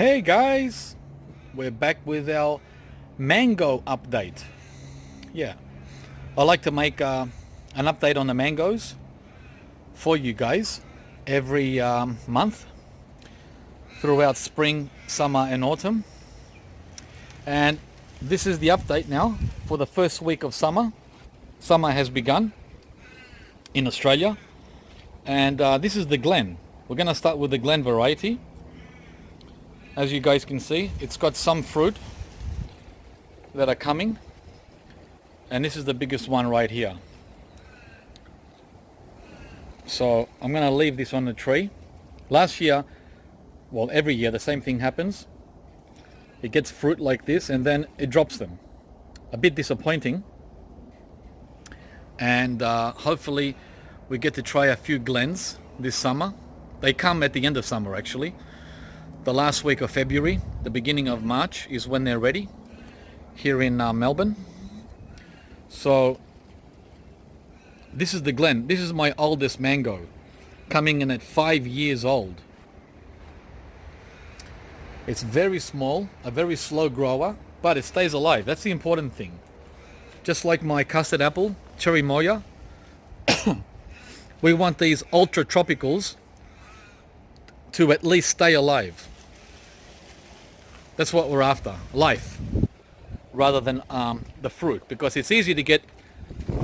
Hey guys, we're back with our mango update. Yeah, I like to make an update on the mangoes for you guys every month throughout spring, summer and autumn. And this is the update now for the first week of summer. Summer has begun in Australia, and this is the Glen. We're going to start with the Glen variety. As you guys can see, it's got some fruit that are coming, and this is the biggest one right here. So I'm going to leave this on the tree. Last year, well, every year the same thing happens. It gets fruit like this and then it drops them. A bit disappointing. And hopefully we get to try a few Glens this summer. They come at the end of summer actually. The last week of February, the beginning of March is when they're ready here in Melbourne. So this is the Glen. This is my oldest mango, coming in at 5 years old. It's very small, a very slow grower, but it stays alive. That's the important thing. Just like my custard apple, cherry moya, we want these ultra tropicals to at least stay alive. That's what we're after, life, rather than the fruit, because it's easy to get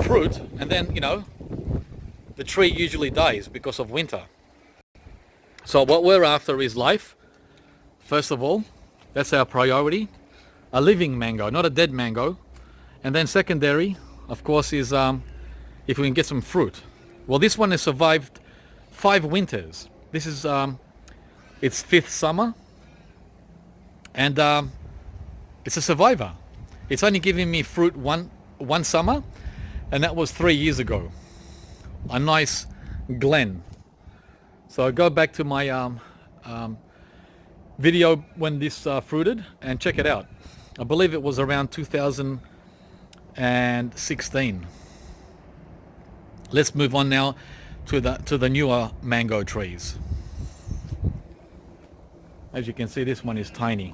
fruit and then, you know, the tree usually dies because of winter. So what we're after is life. First of all, that's our priority, a living mango, not a dead mango. And then secondary, of course, is if we can get some fruit. Well, this one has survived 5 winters. This is its 5th summer, and it's a survivor. It's only giving me fruit one summer, and that was 3 years ago. A nice Glen. So go back to my video when this fruited and check it out. I believe it was around 2016. Let's move on now to the newer mango trees. As you can see, this one is tiny.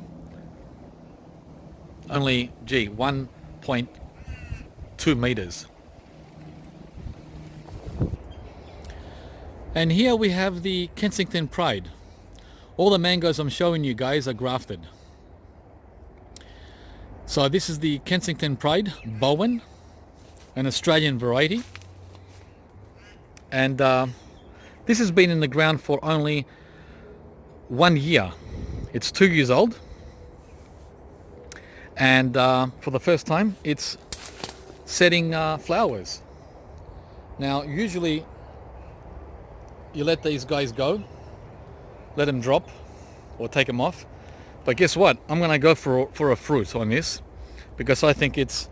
Only 1.2 meters. And here we have the Kensington Pride. All the mangoes I'm showing you guys are grafted. So this is the Kensington Pride, Bowen, an Australian variety. And this has been in the ground for only 1 year. It's 2 years old. And for the first time, it's setting flowers. Now, usually you let these guys go, let them drop or take them off. But guess what? I'm going to go for a fruit on this because I think it's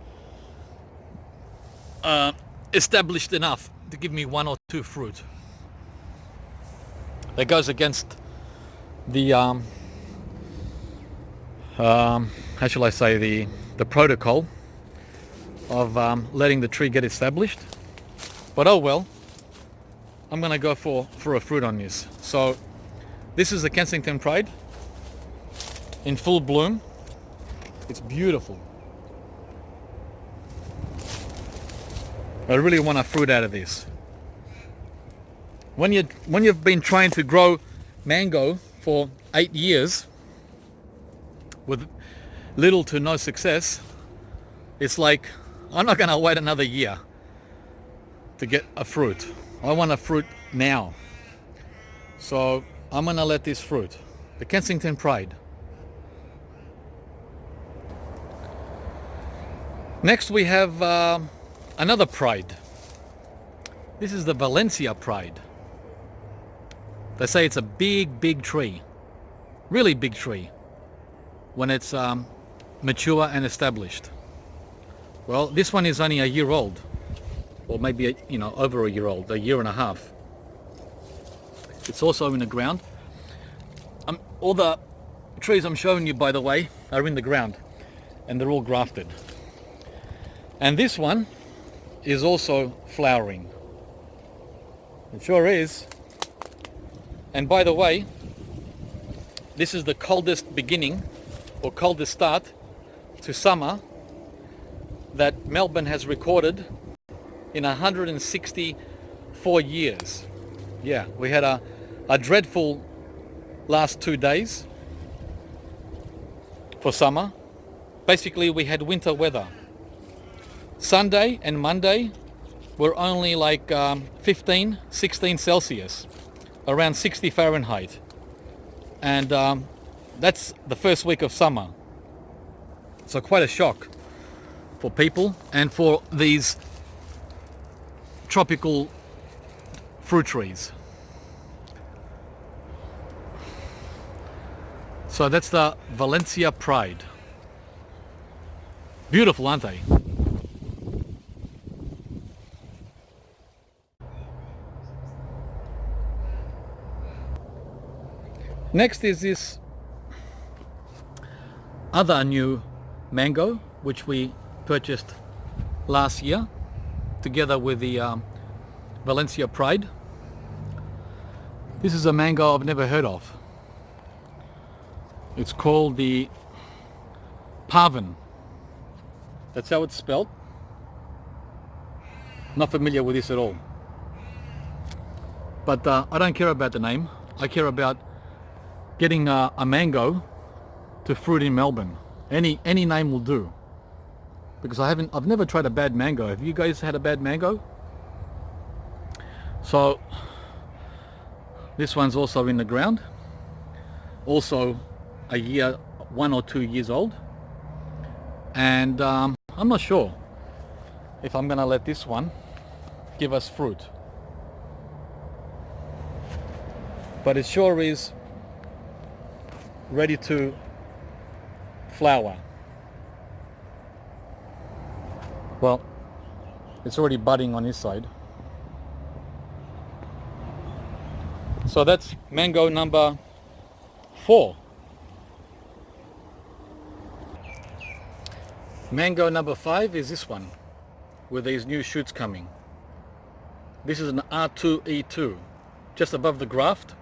established enough to give me 1 or 2 fruit. That goes against the how shall I say, the protocol of letting the tree get established. But oh well, I'm gonna go for a fruit on this. So this is the Kensington Pride in full bloom. It's beautiful. I really want a fruit out of this. When you've been trying to grow mango for 8 years with little to no success, it's like, I'm not gonna wait another year to get a fruit. I want a fruit now. So I'm gonna let this fruit, the Kensington Pride. Next we have another Pride. This is the Valencia Pride. They say it's a big tree, really big tree, when it's mature and established. Well, this one is only a year old, or maybe over a year old, a year and a half. It's also in the ground. All the trees I'm showing you, by the way, are in the ground, and they're all grafted. And this one is also flowering. It sure is. And by the way, this is the coldest beginning or coldest start to summer that Melbourne has recorded in 164 years. Yeah, we had a dreadful last 2 days for summer. Basically, we had winter weather. Sunday and Monday were only like 15, 16 Celsius, around 60 Fahrenheit. And that's the first week of summer. So quite a shock for people and for these tropical fruit trees. So that's the Valencia Pride. Beautiful, aren't they? Next is this other new mango, which we purchased last year together with the Valencia Pride. This is a mango I've never heard of. It's called the Pavan. That's how it's spelled. Not familiar with this at all. But I don't care about the name. I care about getting a mango to fruit in Melbourne. Any name will do. Because I've never tried a bad mango. Have you guys had a bad mango? So this one's also in the ground. Also a year, 1 or 2 years old. And I'm not sure if I'm gonna let this one give us fruit. But it sure is ready to flower. Well, it's already budding on this side. So that's mango number 4. Mango number 5 is this one, with these new shoots coming. This is an R2E2, just above the graft.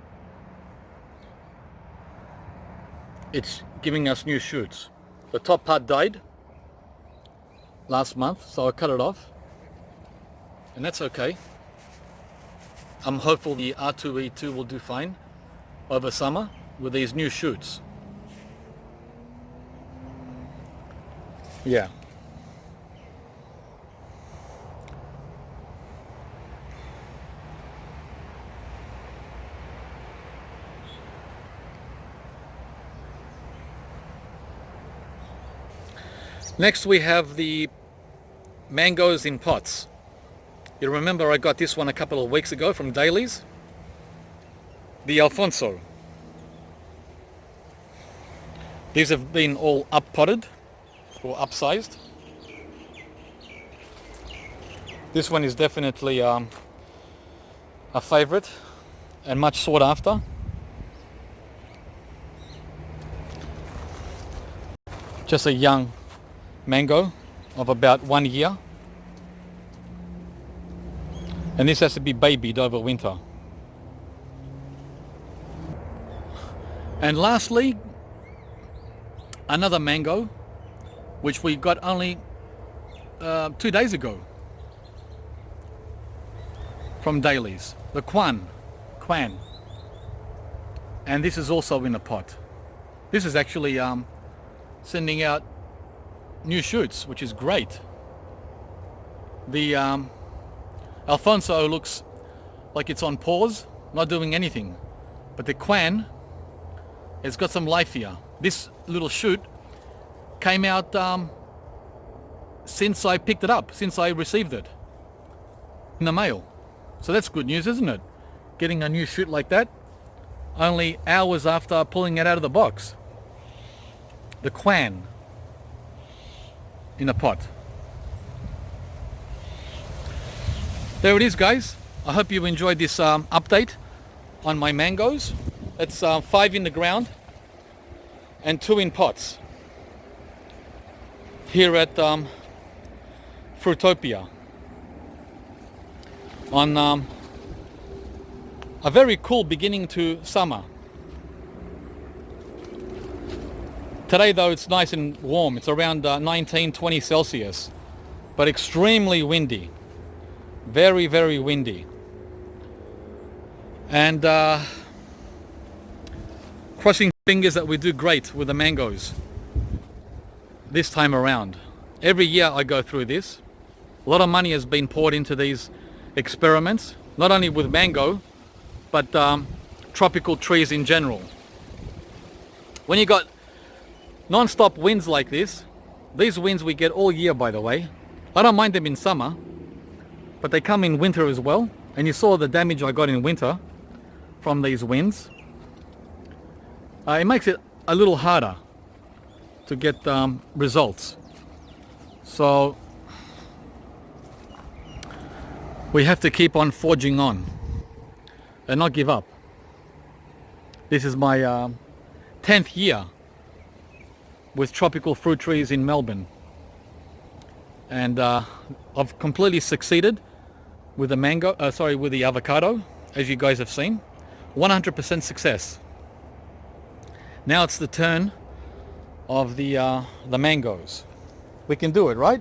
It's giving us new shoots. The top part died last month, so I cut it off, and that's okay. I'm hopeful the R2E2 will do fine over summer with these new shoots. Yeah. Next we have the mangoes in pots. You remember I got this one a couple of weeks ago from Daly's. The Alfonso. These have been all up-potted or upsized. This one is definitely a favorite and much sought after. Just a young mango of about 1 year. And this has to be babied over winter. And lastly, another mango, which we got only 2 days ago from Daly's, the Quan. And this is also in a pot. This is actually sending out new shoots, which is great. The Alfonso looks like it's on pause, not doing anything, but the Quan has got some life here. This little shoot came out since I picked it up, since I received it in the mail. So that's good news, isn't it? Getting a new shoot like that only hours after pulling it out of the box. The Quan in a pot. There it is, guys. I hope you enjoyed this update on my mangoes. It's 5 in the ground and 2 in pots here at Fruitopia on a very cool beginning to summer. Today though it's nice and warm. It's around 19, 20 Celsius, but extremely windy. Very, very windy. And crossing fingers that we do great with the mangoes this time around. Every year I go through this. A lot of money has been poured into these experiments, not only with mango, but tropical trees in general. When you got non-stop winds like this, these winds we get all year, by the way. I don't mind them in summer, but they come in winter as well. And you saw the damage I got in winter from these winds. It makes it a little harder to get results. So we have to keep on forging on and not give up. This is my 10th year with tropical fruit trees in Melbourne, and I've completely succeeded with the mango, with the avocado, as you guys have seen. 100% success. Now it's the turn of the mangoes. We can do it, right?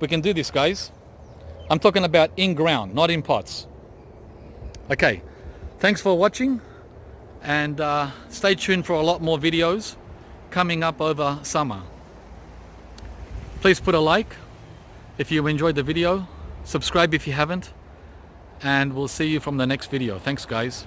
We can do this, guys. I'm talking about in ground, not in pots. Okay, thanks for watching, and stay tuned for a lot more videos coming up over summer. Please put a like if you enjoyed the video, subscribe if you haven't, and we'll see you from the next video. Thanks, guys.